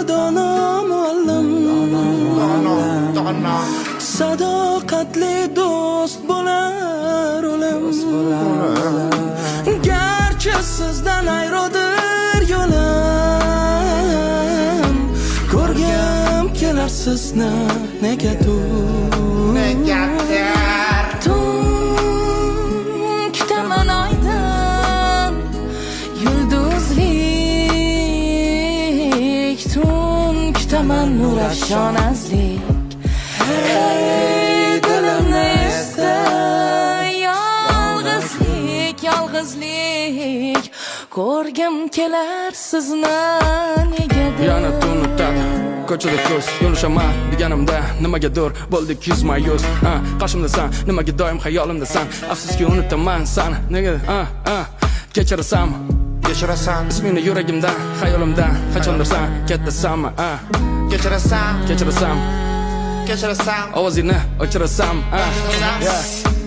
dono muallim sadoqatli do'st bo'lar o'lim garchi sizdan ayrodir yo'lim ko'rgim kelar sizni negadir tun kutaman oydan yulduzlik tun kutaman nur afshonazlik hey dilimni esda yolg'izlik ko'rgim kelar sizni negadir yana tun o'tadi ko'chada ko'z yo'lishaman deganimda nimagadir bo'ldik yuz mayus qarshimdasan nimaga doim xayolimdasan afsuski unutaman sani nega kechirasan ismingni yuragimdan xayolimdan qachondirsan kattasanmi kechirasan ovozingni o'chirasan